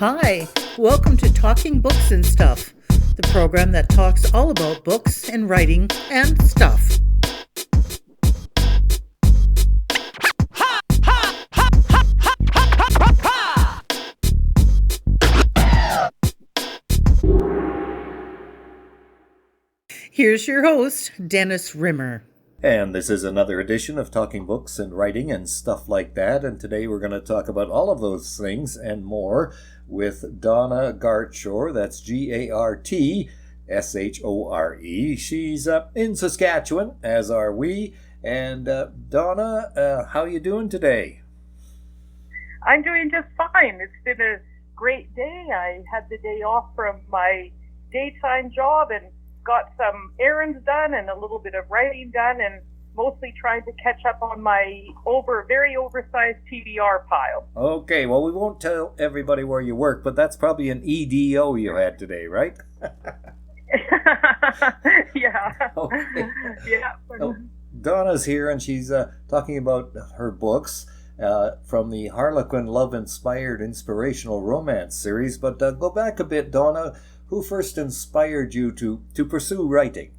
Hi, welcome to Talking Books and Stuff, the program that talks all about books and writing and stuff. Here's your host, Dennis Rimmer. And this is another edition of Talking Books and Writing and Stuff Like That. And today we're going to talk about all of those things and more with Donna Gartshore. That's Gartshore. She's in Saskatchewan, as are we. And Donna, how you doing today? I'm doing just fine. It's been a great day. I had the day off from my daytime job and got some errands done and a little bit of writing done, and mostly trying to catch up on my very oversized TBR pile. Okay, well, we won't tell everybody where you work, but that's probably an EDO you had today, right? Yeah. Okay. Yeah. Oh, Donna's here, and she's talking about her books from the Harlequin Love-Inspired Inspirational Romance series. But go back a bit, Donna. Who first inspired you to pursue writing?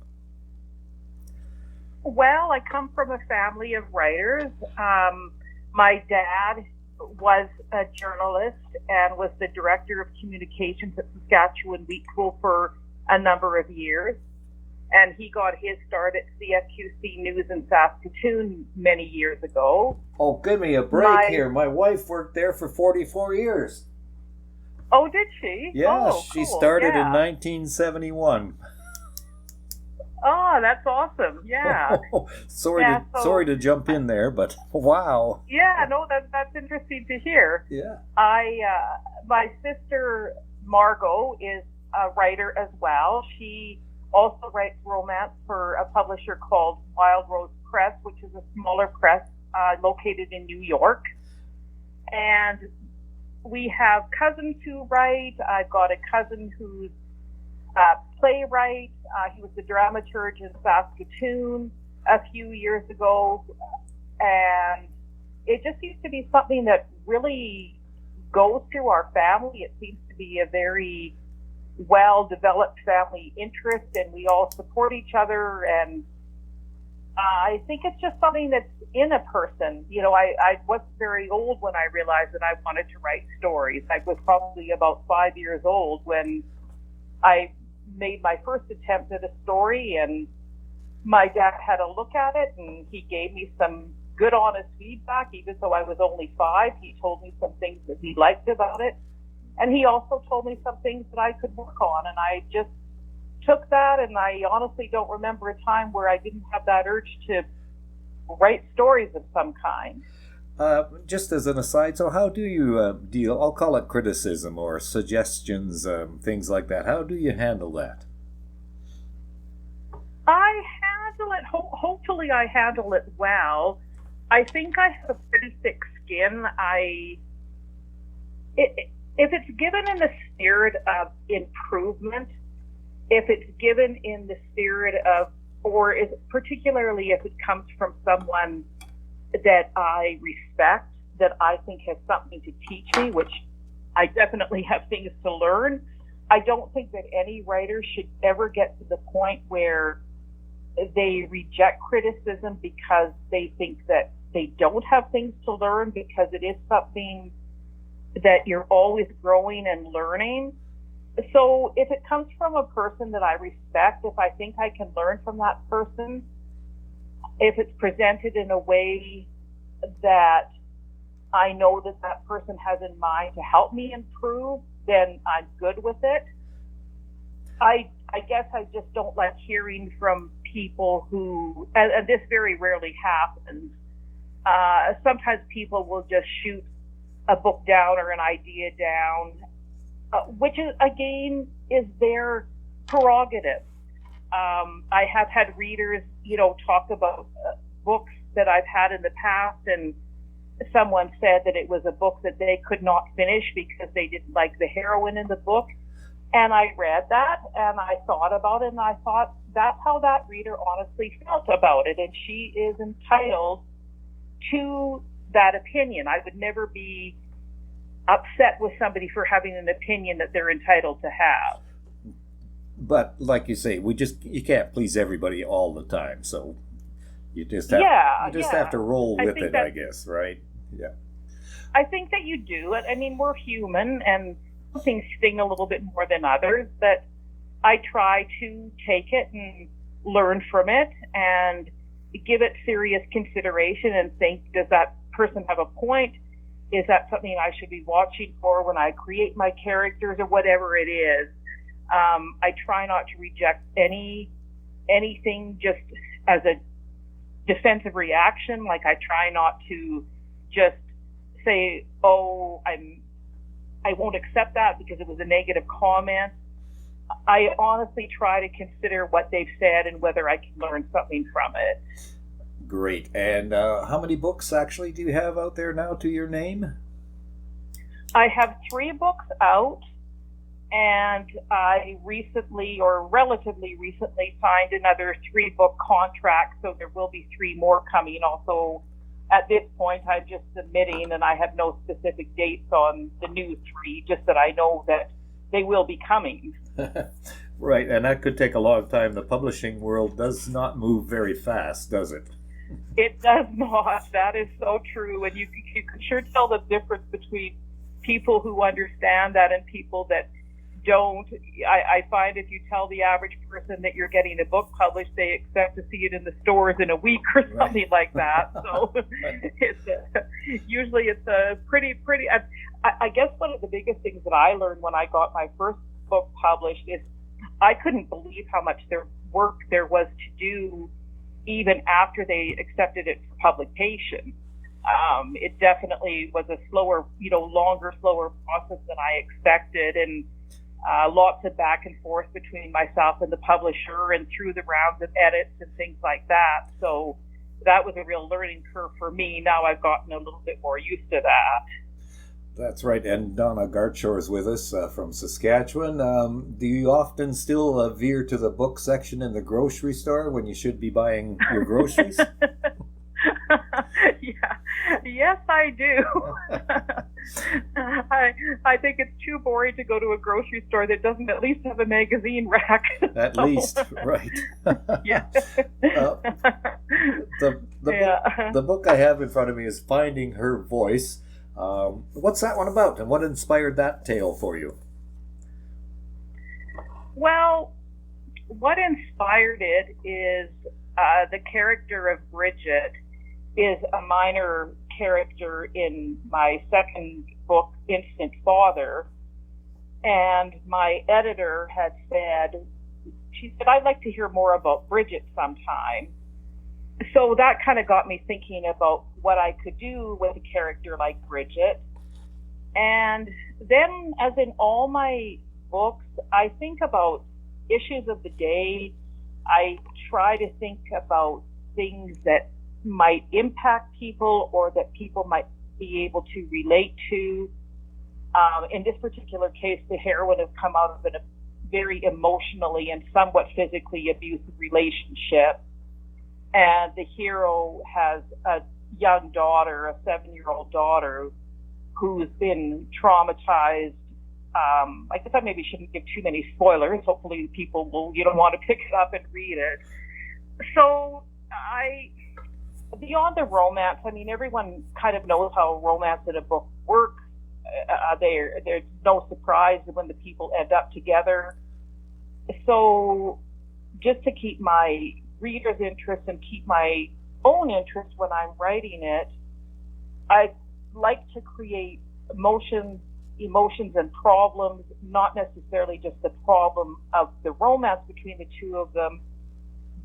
Well, I come from a family of writers. My dad was a journalist and was the director of communications at Saskatchewan Wheat School for a number of years. And he got his start at CFQC News in Saskatoon many years ago. Oh, give me a break here. My wife worked there for 44 years. Oh, did she? Yeah, cool. She started in 1971. Oh, that's awesome. Yeah. Sorry to jump in there, but wow. Yeah, no, that's interesting to hear. Yeah. My sister Margot is a writer as well. She also writes romance for a publisher called Wild Rose Press, which is a smaller press located in New York. And we have cousins who write. I've got a cousin who's a playwright. He was the dramaturg in Saskatoon a few years ago. And it just seems to be something that really goes through our family. It seems to be a very well-developed family interest, and we all support each other. And I think it's just something that's in a person. You know, I wasn't very old when I realized that I wanted to write stories. I was probably about 5 years old when I made my first attempt at a story, and my dad had a look at it, and he gave me some good, honest feedback. Even though I was only 5, he told me some things that he liked about it. And he also told me some things that I could work on, and I just took that, and I honestly don't remember a time where I didn't have that urge to write stories of some kind. Just as an aside, so how do you deal, I'll call it criticism or suggestions, things like that. How do you handle that? I handle it, hopefully I handle it well. I think I have a pretty thick skin. If it's given in the spirit of improvement, if it's given in the spirit of, or particularly if it comes from someone that I respect, that I think has something to teach me, which I definitely have things to learn, I don't think that any writer should ever get to the point where they reject criticism because they think that they don't have things to learn, because it is something that you're always growing and learning. So if it comes from a person that I respect, if I think I can learn from that person, if it's presented in a way that I know that that person has in mind to help me improve, then I'm good with it. I guess I just don't like hearing from people who, and this very rarely happens, sometimes people will just shoot a book down or an idea down, which is, again, is their prerogative. I have had readers, talk about books that I've had in the past, and someone said that it was a book that they could not finish because they didn't like the heroine in the book. And I read that, and I thought about it, and I thought that's how that reader honestly felt about it, and she is entitled to that opinion. I would never be upset with somebody for having an opinion that they're entitled to have. But like you say, you can't please everybody all the time, so you just have have to roll with it, I guess, right? Yeah. I think that you do it. I mean, we're human, and some things sting a little bit more than others, but I try to take it and learn from it and give it serious consideration and think, does that person have a point? Is that something I should be watching for when I create my characters or whatever it is? I try not to reject anything just as a defensive reaction. Like, I try not to just say, oh, I won't accept that because it was a negative comment. I honestly try to consider what they've said and whether I can learn something from it. Great. And how many books actually do you have out there now to your name? I have 3 books out, and I recently, or relatively recently, signed another 3-book contract, so there will be 3 more coming. Also, at this point, I'm just submitting, and I have no specific dates on the new 3, just that I know that they will be coming. Right, and that could take a long time. The publishing world does not move very fast, does it? It does not. That is so true, and you can sure tell the difference between people who understand that and people that don't. I find if you tell the average person that you're getting a book published, they expect to see it in the stores in a week or something like that. So usually it's a pretty. I guess one of the biggest things that I learned when I got my first book published is I couldn't believe how much work there was to do even after they accepted it for publication. It definitely was a slower, longer, slower process than I expected, and lots of back and forth between myself and the publisher and through the rounds of edits and things like that. So that was a real learning curve for me. Now I've gotten a little bit more used to that. That's right. And Donna Gartshore is with us from Saskatchewan. Do you often still veer to the book section in the grocery store when you should be buying your groceries? Yeah. Yes, I do. I think it's too boring to go to a grocery store that doesn't at least have a magazine rack. At least, right. Yeah. The book I have in front of me is Finding Her Voice. What's that one about, and what inspired that tale for you? Well, what inspired it is the character of Bridget is a minor character in my second book, Instant Father, and my editor had said, I'd like to hear more about Bridget sometime. So that kind of got me thinking about what I could do with a character like Bridget. And then, as in all my books, I think about issues of the day. I try to think about things that might impact people or that people might be able to relate to. In this particular case, the heroine has come out of a very emotionally and somewhat physically abusive relationship. And the hero has a young daughter, a 7-year-old daughter, who's been traumatized. I guess I maybe shouldn't give too many spoilers. Hopefully people will, want to pick it up and read it. So beyond the romance, I mean, everyone kind of knows how romance in a book works. There's no surprise when the people end up together. So just to keep my reader's interest and keep my own interest when I'm writing it, I like to create emotions and problems, not necessarily just the problem of the romance between the two of them,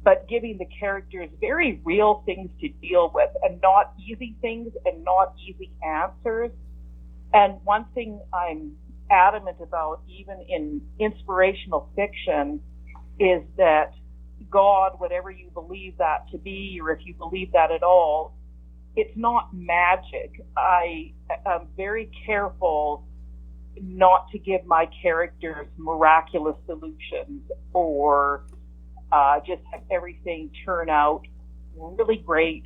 but giving the characters very real things to deal with, and not easy things and not easy answers. And one thing I'm adamant about, even in inspirational fiction, is that God, whatever you believe that to be, or if you believe that at all, it's not magic. I am very careful not to give my characters miraculous solutions or just have everything turn out really great,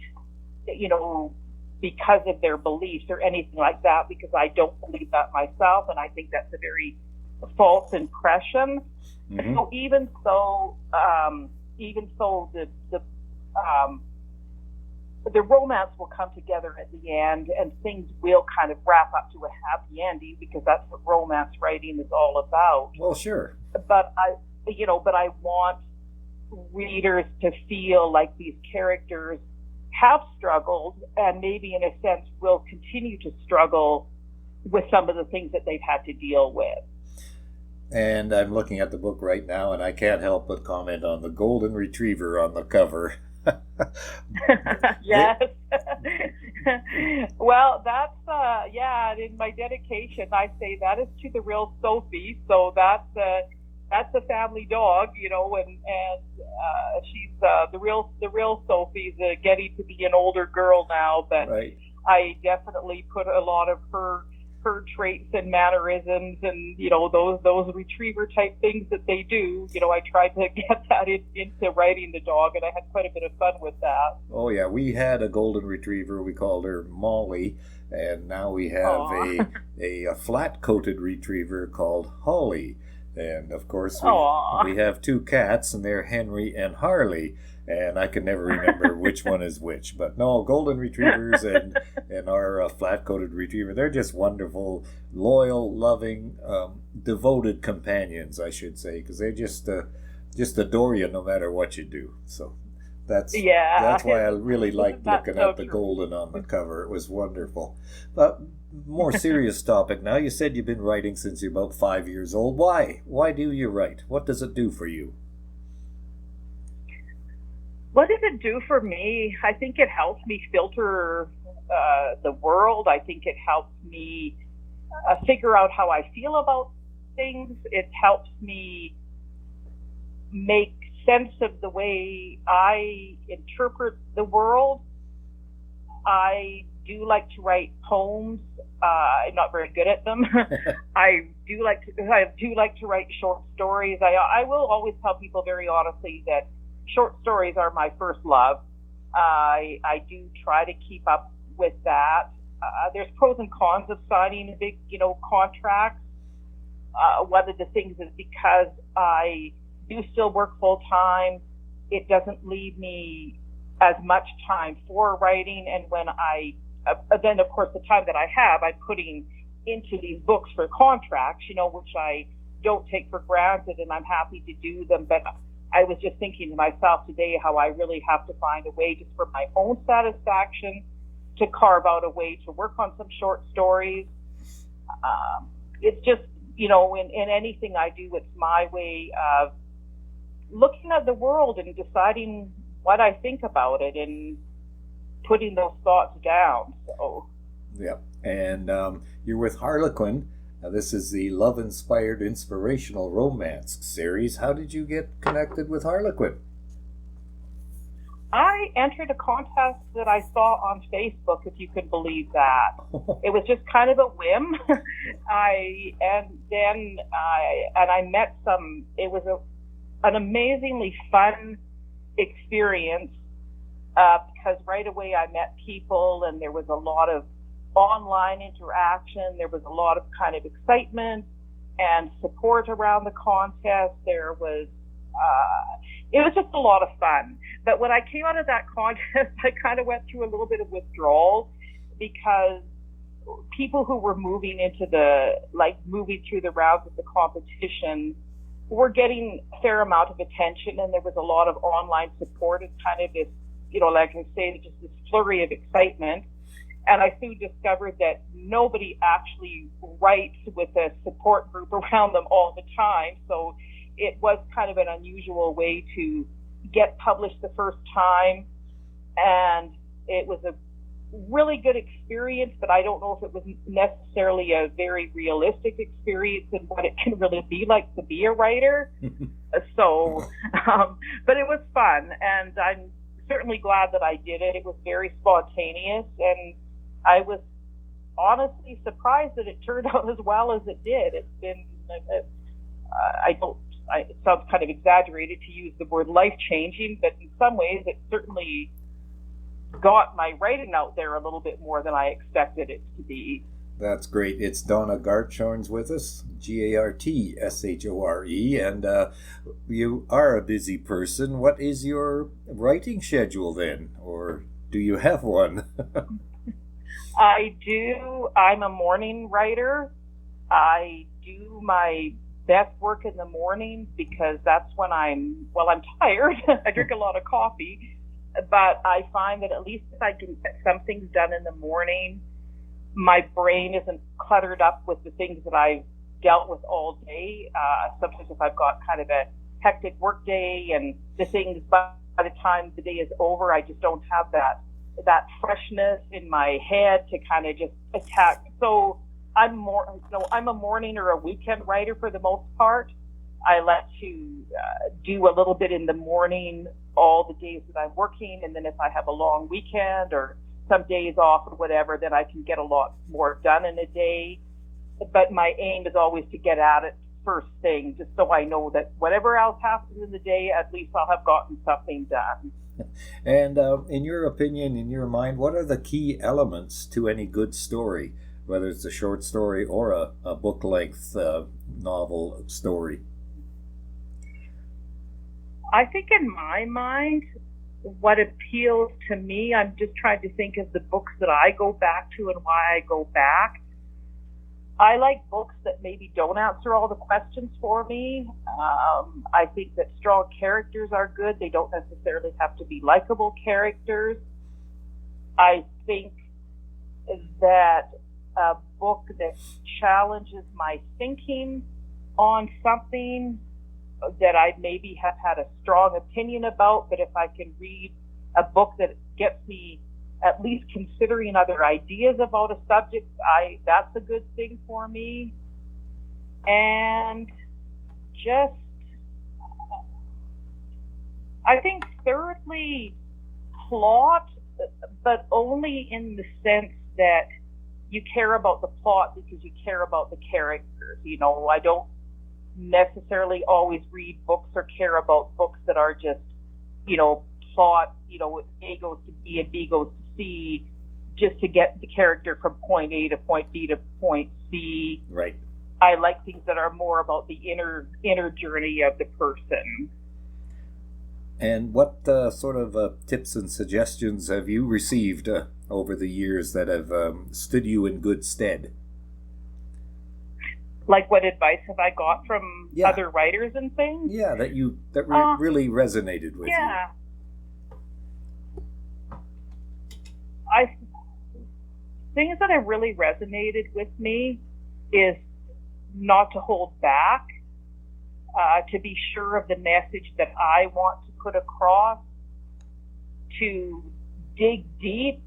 because of their beliefs or anything like that, because I don't believe that myself, and I think that's a very false impression. Mm-hmm. So even so the romance will come together at the end, and things will kind of wrap up to a happy ending, because that's what romance writing is all about. Well, sure. But I want readers to feel like these characters have struggled, and maybe in a sense will continue to struggle with some of the things that they've had to deal with. And I'm looking at the book right now, and I can't help but comment on the golden retriever on the cover. Yes. Well, that's in my dedication I say that is to the real Sophie. So that's a family dog, and she's the real Sophie's getting to be an older girl now, but right. I definitely put a lot of her traits and mannerisms and those retriever type things that they do. I tried to get that into writing the dog, and I had quite a bit of fun with that. Oh yeah, we had a golden retriever. We called her Molly, and now we have a flat coated retriever called Holly. And of course we have two cats, and they're Henry and Harley. And I can never remember which one is which. But no, golden retrievers and our flat-coated retriever, they're just wonderful, loyal, loving, devoted companions, I should say, because they just adore you no matter what you do. So that's why I really liked looking at the golden on the cover. It was wonderful. But more serious topic now. You said you've been writing since you're about 5 years old. Why? Why do you write? What does it do for you? What does it do for me? I think it helps me filter the world. I think it helps me figure out how I feel about things. It helps me make sense of the way I interpret the world. I do like to write poems. I'm not very good at them. I do like to write short stories. I will always tell people very honestly that short stories are my first love. I do try to keep up with that. There's pros and cons of signing a big, contract. One of the things is because I do still work full time, it doesn't leave me as much time for writing. And when then of course the time that I have, I'm putting into these books for contracts, which I don't take for granted, and I'm happy to do them. But I was just thinking to myself today how I really have to find a way just for my own satisfaction to carve out a way to work on some short stories. It's just, in anything I do, it's my way of looking at the world and deciding what I think about it and putting those thoughts down. So. Yeah. And you're with Harlequin. Now, this is the love-inspired inspirational romance series. How did you get connected with Harlequin? I entered a contest that I saw on Facebook, if you could believe that. It was just kind of a whim. I met some. It was an amazingly fun experience because right away I met people, and there was a lot of online interaction. There was a lot of kind of excitement and support around the contest. There was it was just a lot of fun. But when I came out of that contest, I kind of went through a little bit of withdrawal, because people who were moving through the rounds of the competition were getting a fair amount of attention, and there was a lot of online support and kind of this, like I say, just this flurry of excitement. And I soon discovered that nobody actually writes with a support group around them all the time. So it was kind of an unusual way to get published the first time. And it was a really good experience, but I don't know if it was necessarily a very realistic experience and what it can really be like to be a writer. So, but it was fun. And I'm certainly glad that I did it. It was very spontaneous, and I was honestly surprised that it turned out as well as it did. It's been, it sounds kind of exaggerated to use the word life-changing, but in some ways it certainly got my writing out there a little bit more than I expected it to be. That's great. It's Donna Gartshore with us, Gartshore, and you are a busy person. What is your writing schedule then, or do you have one? I do. I'm a morning writer. I do my best work in the morning because that's when I'm tired. I drink a lot of coffee, but I find that at least if I can get some things done in the morning, my brain isn't cluttered up with the things that I've dealt with all day. Sometimes if I've got kind of a hectic work day and the things by the time the day is over, I just don't have that freshness in my head to kind of just attack. So I'm a morning or a weekend writer for the most part. I like to do a little bit in the morning all the days that I'm working, and then if I have a long weekend or some days off or whatever, then I can get a lot more done in a day. But my aim is always to get at it first thing, just so I know that whatever else happens in the day, at least I'll have gotten something done. And in your opinion, in your mind, what are the key elements to any good story, whether it's a short story or a book-length novel story? I think in my mind, what appeals to me, I'm just trying to think of the books that I go back to and why I go back. I like books that maybe don't answer all the questions for me. I think that strong characters are good. They don't necessarily have to be likable characters. I think that a book that challenges my thinking on something that I maybe have had a strong opinion about, but if I can read a book that gets me at least considering other ideas about a subject, that's a good thing for me. And just, I think thirdly, plot, but only in the sense that you care about the plot because you care about the characters. I don't necessarily always read books or care about books that are just, plot, A goes to B and B goes to C just to get the character from point A to point B to point C. Right. I like things that are more about the inner journey of the person. And what sort of tips and suggestions have you received over the years that have stood you in good stead? Like what advice have I got from other writers and things? Yeah, that really resonated with you. Things that have really resonated with me is not to hold back, to be sure of the message that I want to put across, to dig deep,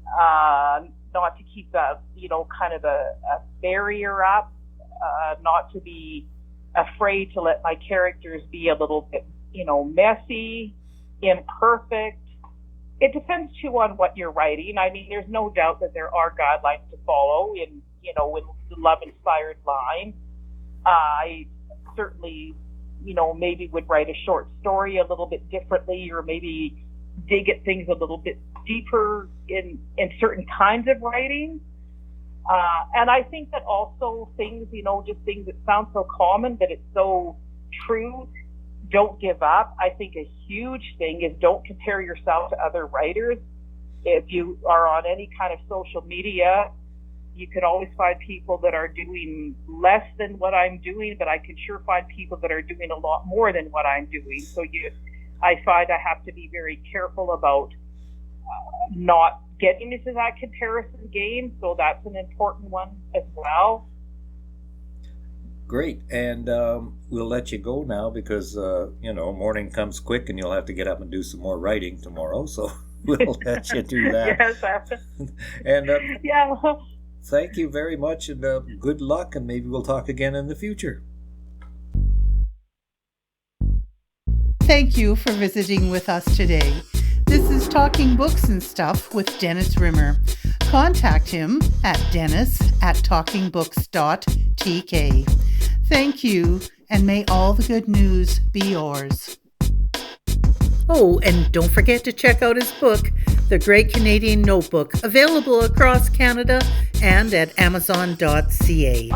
not to keep kind of a barrier up, not to be afraid to let my characters be a little bit, messy, imperfect. It depends too on what you're writing. I mean, there's no doubt that there are guidelines to follow in the love-inspired line. I certainly, maybe would write a short story a little bit differently, or maybe dig at things a little bit deeper in certain kinds of writing. And I think that also things, just things that sound so common, but it's so true. Don't give up. I think a huge thing is don't compare yourself to other writers. If you are on any kind of social media, you can always find people that are doing less than what I'm doing, but I can sure find people that are doing a lot more than what I'm doing. So I find I have to be very careful about not getting into that comparison game. So that's an important one as well. Great. And we'll let you go now because, morning comes quick and you'll have to get up and do some more writing tomorrow. So we'll let you do that. Yes. And yeah. Thank you very much and good luck. And maybe we'll talk again in the future. Thank you for visiting with us today. This is Talking Books and Stuff with Dennis Rimmer. Contact him at dennis@talkingbooks.tk. Thank you, and may all the good news be yours. Oh, and don't forget to check out his book, The Great Canadian Notebook, available across Canada and at amazon.ca.